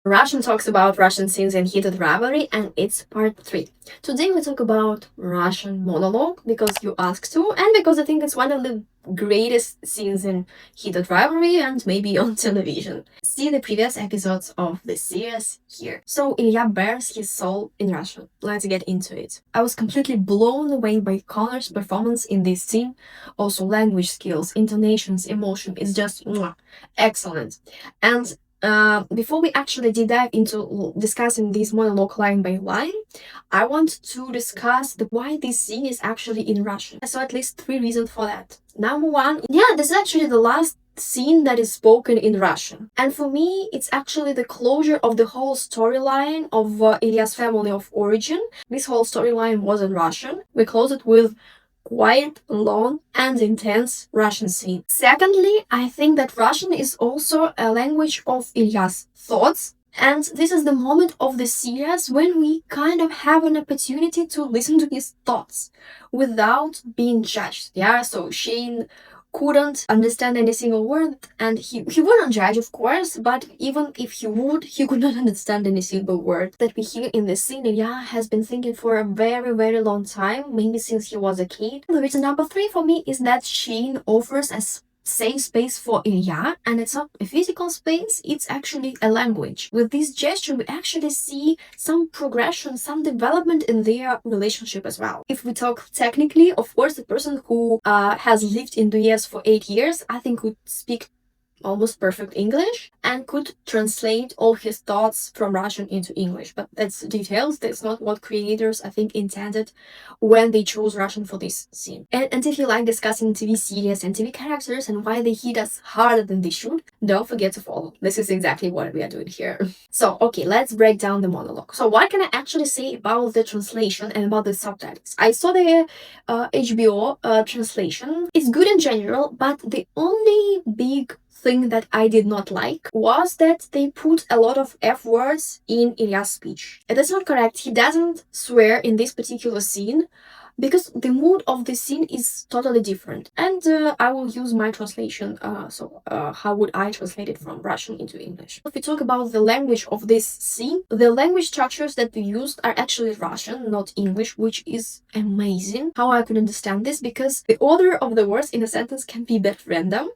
Russian talks about Russian scenes and heated rivalry, and it's part 3. Today we talk about Russian monologue because you asked to, and because I think it's one of the greatest scenes in heated rivalry and maybe on television. See the previous episodes of the series here. So Ilya bears his soul in Russian. Let's get into it. I was completely blown away by Connor's performance in this scene. Also language skills, intonations, emotion is just excellent. And before we actually deep dive into discussing this monologue line by line, I want to discuss why this scene is actually in Russian. I saw at least 3 reasons for that. Number 1, this is actually the last scene that is spoken in Russian. And for me, it's actually the closure of the whole storyline of Ilya's family of origin. This whole storyline was in Russian. We close it with quiet, long, and intense Russian scene. Secondly, I think that Russian is also a language of Ilya's thoughts, and this is the moment of the series when we kind of have an opportunity to listen to his thoughts without being judged. So Shane couldn't understand any single word, and he wouldn't judge, of course, but even if he would, he could not understand any single word that we hear in this scene. Ilya has been thinking for a very, very long time, maybe since he was a kid. The reason number 3 for me is that Shane offers a safe space for Ilya, and it's not a physical space, it's actually a language. With this gesture, we actually see some progression, some development in their relationship as well. If we talk technically, of course, the person who has lived in the US for 8 years, I think would speak almost perfect English and could translate all his thoughts from Russian into English. But that's details. That's not what creators, I think, intended when they chose Russian for this scene. And if you like discussing TV series and TV characters and why they hit us harder than they should, don't forget to follow. This is exactly what we are doing here. So, okay, let's break down the monologue. So what can I actually say about the translation and about the subtitles? I saw the HBO translation. It's good in general, but the only big thing that I did not like was that they put a lot of F words in Ilya's speech. And that's not correct. He doesn't swear in this particular scene because the mood of the scene is totally different. And I will use my translation. How would I translate it from Russian into English? If we talk about the language of this scene, the language structures that we used are actually Russian, not English, which is amazing. How I could understand this, because the order of the words in a sentence can be a bit random,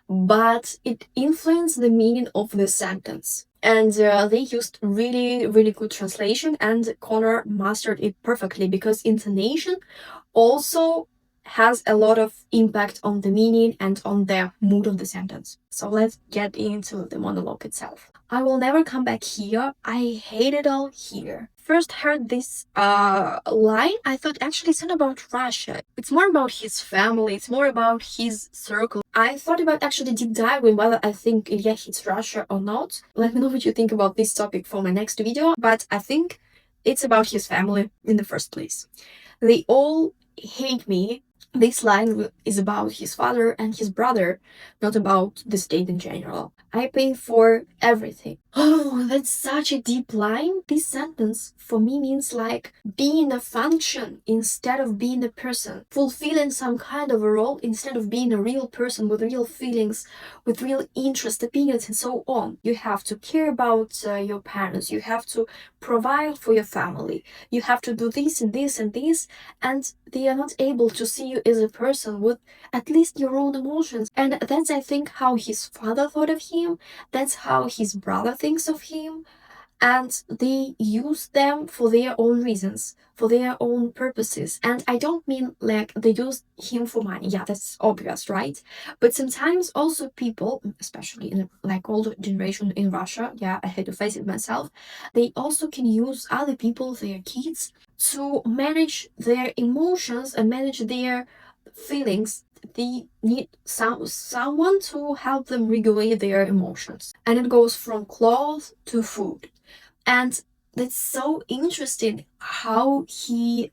but it influenced the meaning of the sentence. And they used really, really good translation, and Connor mastered it perfectly because intonation also has a lot of impact on the meaning and on the mood of the sentence. So let's get into the monologue itself. I will never come back here. I hate it all here. First heard this line, I thought actually it's not about Russia. It's more about his family. It's more about his circle. I thought about actually deep diving whether I think Ilya hates Russia or not. Let me know what you think about this topic for my next video. But I think it's about his family in the first place. They all hate me. This line is about his father and his brother, not about the state in general. I pay for everything. Oh, that's such a deep line. This sentence for me means like being a function instead of being a person, fulfilling some kind of a role instead of being a real person with real feelings, with real interest, opinions, and so on. You have to care about your parents. You have to provide for your family. You have to do this and this and this, and they are not able to see you as a person with at least your own emotions. And that's, I think, how his father thought of him. That's how his brother thinks of him. And they use them for their own reasons, for their own purposes. And I don't mean like they use him for money. Yeah, that's obvious, right? But sometimes also people, especially in like older generation in Russia, I had to face it myself, they also can use other people, their kids, to manage their emotions and manage their feelings. They need someone to help them regulate their emotions. And it goes from clothes to food. And that's so interesting how he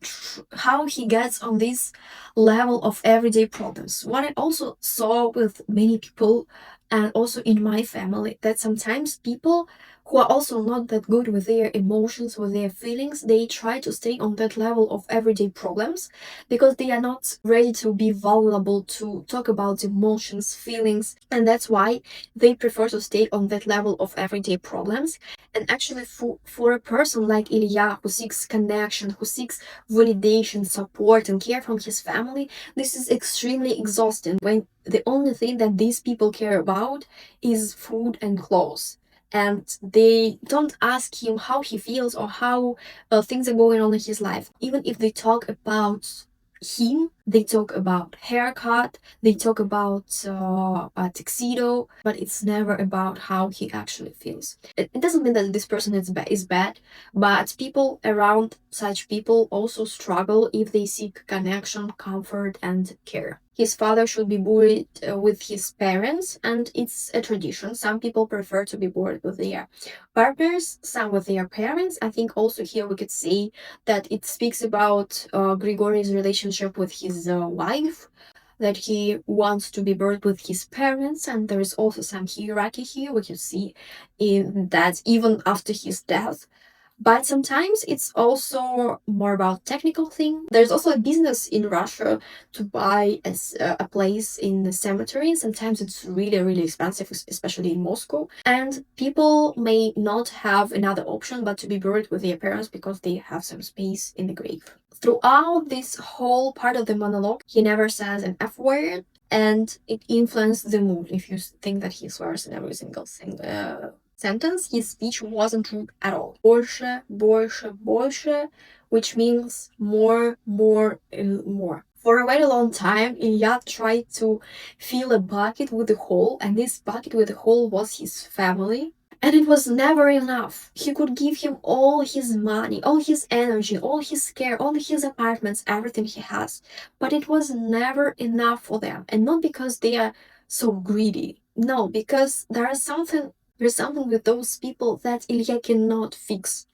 gets on this level of everyday problems. What I also saw with many people and also in my family, that sometimes people who are also not that good with their emotions, with their feelings. They try to stay on that level of everyday problems because they are not ready to be vulnerable, to talk about emotions, feelings, and that's why they prefer to stay on that level of everyday problems. And actually, for a person like Ilya, who seeks connection, who seeks validation, support, and care from his family, this is extremely exhausting when the only thing that these people care about is food and clothes. And they don't ask him how he feels or how things are going on in his life. Even if they talk about him, they talk about haircut, they talk about a tuxedo, but it's never about how he actually feels. It doesn't mean that this person is bad, but people around such people also struggle if they seek connection, comfort, and care. His father should be buried with his parents, and it's a tradition. Some people prefer to be buried with their partners, some with their parents. I think also here we could say that it speaks about Grigory's relationship with his wife, that he wants to be buried with his parents, and there is also some hierarchy here we can see in that even after his death. But sometimes it's also more about technical thing. There's also a business in Russia to buy a place in the cemetery. Sometimes it's really, really expensive, especially in Moscow. And people may not have another option but to be buried with their parents because they have some space in the grave. Throughout this whole part of the monologue, he never says an F word, and it influenced the mood. If you think that he swears in every single thing, sentence, his speech wasn't rude at all. Больше, больше, больше, which means more, more, and more. For a very long time, Ilya tried to fill a bucket with a hole, and this bucket with a hole was his family. And it was never enough. He could give him all his money, all his energy, all his care, all his apartments, everything he has. But it was never enough for them. And not because they are so greedy. No, because there's something with those people that Ilya cannot fix.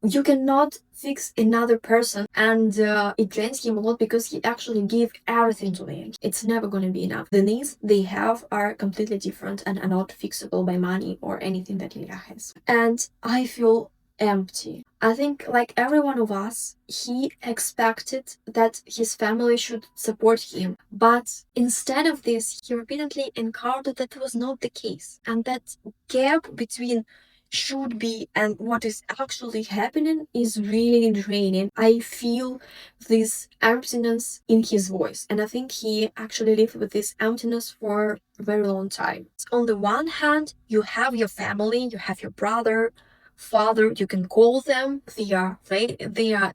You cannot fix another person, and it drains him a lot because he actually gave everything to them. It's never going to be enough. The needs they have are completely different and are not fixable by money or anything that Ilya has. And I feel empty. I think, like every one of us, he expected that his family should support him. But instead of this, he repeatedly encountered that was not the case. And that gap between should be and what is actually happening is really draining. I feel this emptiness in his voice, and I think he actually lived with this emptiness for a very long time. On the one hand, you have your family, you have your brother, father, you can call them, they are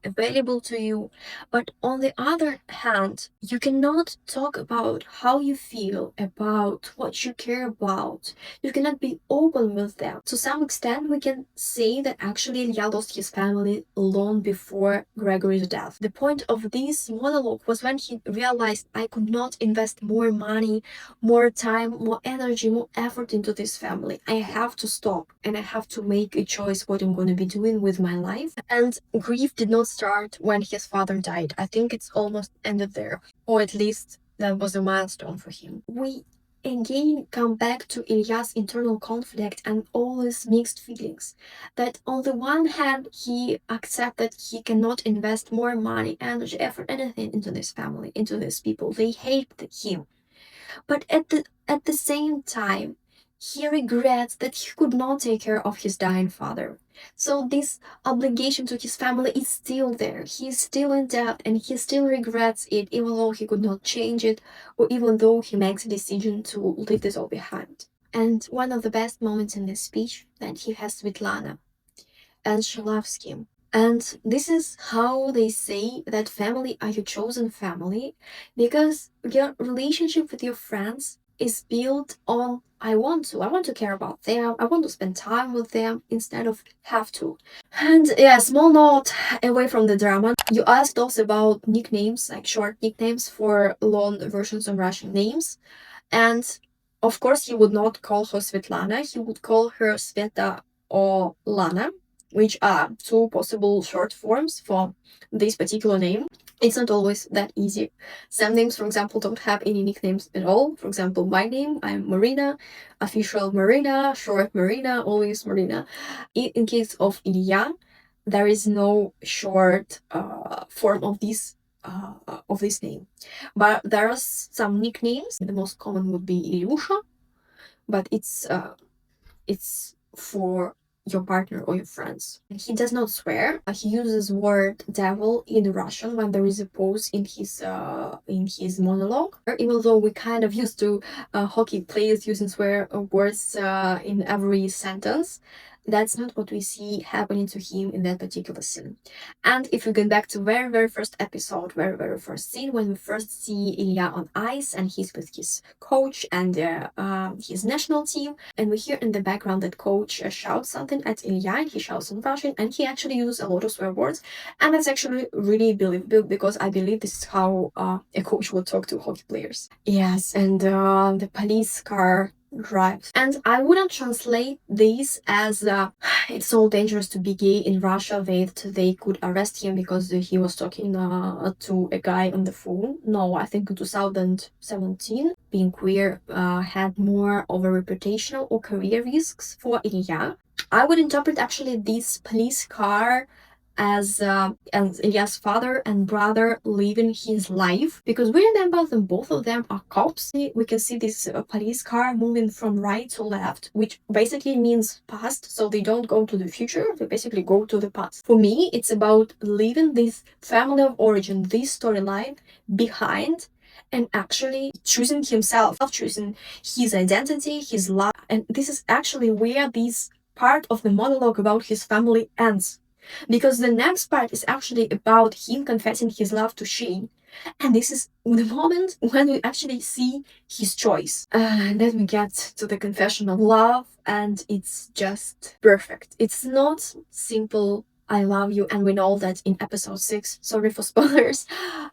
available to you. But on the other hand, you cannot talk about how you feel, about what you care about. You cannot be open with them. To some extent, we can say that actually Ilya lost his family long before Gregory's death. The point of this monologue was when he realized, I could not invest more money, more time, more energy, more effort into this family. I have to stop and I have to make a choice what I'm going to be doing with my life. And grief did not start when his father died. I think it's almost ended there, or at least that was a milestone for him. We again come back to Ilya's internal conflict and all his mixed feelings. That on the one hand, he accepts that he cannot invest more money, energy, effort, anything into this family, into these people. They hate him. But at the same time, he regrets that he could not take care of his dying father. So this obligation to his family is still there. He's still in debt and he still regrets it, even though he could not change it, or even though he makes a decision to leave this all behind. And one of the best moments in this speech that he has Svetlana, and she loves him. And this is how they say that family are your chosen family, because your relationship with your friends is built on I want to care about them, I want to spend time with them instead of have to. And yeah, small note away from the drama. You asked also about nicknames, like short nicknames for long versions of Russian names. And of course, he would not call her Svetlana, he would call her Sveta or Lana. which are two possible short forms for this particular name. It's not always that easy. Some names, for example, don't have any nicknames at all. For example, my name, I'm Marina, official Marina, short Marina, always Marina. In case of Ilya, there is no short form of this name, but there are some nicknames. The most common would be Ilyusha, but it's for your partner or your friends. And he does not swear. He uses word devil in Russian when there is a pause in his monologue. Even though we kind of used to hockey players using swear words in every sentence, that's not what we see happening to him in that particular scene. And if we go back to very first episode, very first scene, when we first see Ilya on ice and he's with his coach and his national team, and we hear in the background that coach shouts something at Ilya, and he shouts in Russian, and he actually uses a lot of swear words, and that's actually really believable because I believe this is how a coach would talk to hockey players. Yes, and the police car drives. And I wouldn't translate this as it's so dangerous to be gay in Russia that they could arrest him because he was talking to a guy on the phone. No, I think in 2017, being queer had more of a reputational or career risks for Ilya. I would interpret actually this police car as Ilya's father and brother living his life, because we remember that both of them are cops. We can see this police car moving from right to left, which basically means past, so they don't go to the future, they basically go to the past. For me, it's about leaving this family of origin, this storyline behind, and actually choosing himself, choosing his identity, his life. And this is actually where this part of the monologue about his family ends. Because the next part is actually about him confessing his love to Shane. And this is the moment when we actually see his choice. And then we get to the confession of love, and it's just perfect. It's not simple I love you, and we know that in episode 6, sorry for spoilers,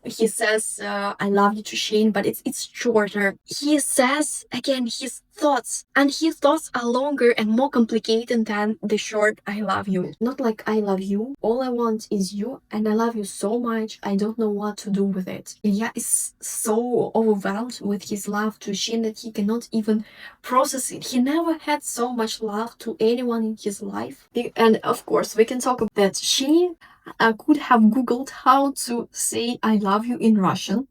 he says I love you to Shane, but it's shorter. He says again his thoughts, and his thoughts are longer and more complicated than the short I love you. Not like I love you, all I want is you, and I love you so much I don't know what to do with it. Ilya is so overwhelmed with his love to Shane that he cannot even process it. He never had so much love to anyone in his life. And of course we can talk about that Shane could have googled how to say I love you in Russian,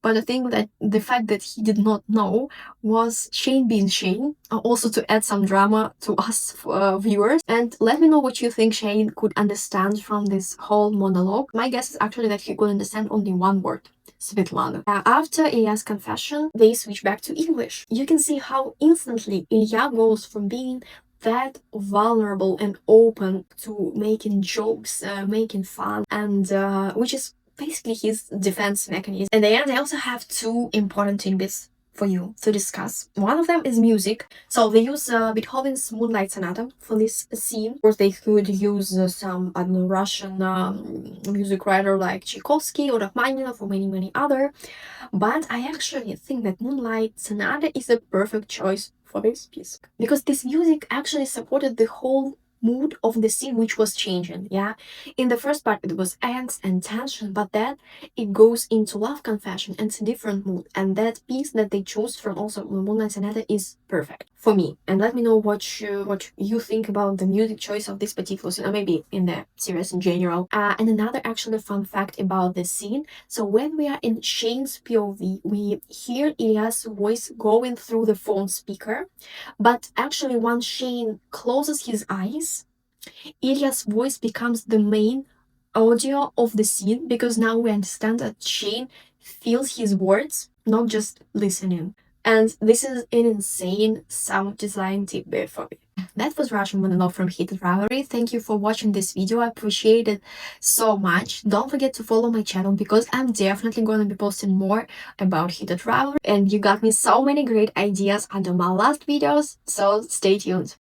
but I think that the fact that he did not know was Shane being Shane, also to add some drama to us viewers. And let me know what you think Shane could understand from this whole monologue. My guess is actually that he could understand only one word: Svetlana. After Ilya's confession, they switch back to English. You can see how instantly Ilya goes from being that vulnerable and open to making jokes, making fun, and which is basically his defense mechanism. In the end, I also have two important tidbits for you to discuss. One of them is music. So they use Beethoven's Moonlight Sonata for this scene. Of course, they could use some, I don't know, Russian music writer like Tchaikovsky or Rachmaninoff or many other. But I actually think that Moonlight Sonata is a perfect choice for this piece, because this music actually supported the whole mood of the scene, which was changing. In the first part it was angst and tension, but then it goes into love confession and it's a different mood, and that piece that they chose from also Moonlight Sonata is perfect for me. And let me know what you think about the music choice of this particular scene, or maybe in the series in general. And another actually fun fact about the scene: so when we are in Shane's POV, we hear Ilya's voice going through the phone speaker, but actually once Shane closes his eyes, Ilya's voice becomes the main audio of the scene, because now we understand that Shane feels his words, not just listening. And this is an insane sound design tip for me. That was Russian monologue from Heated Rivalry. Thank you for watching this video. I appreciate it so much. Don't forget to follow my channel, because I'm definitely going to be posting more about Heated Rivalry. And you got me so many great ideas under my last videos, so stay tuned.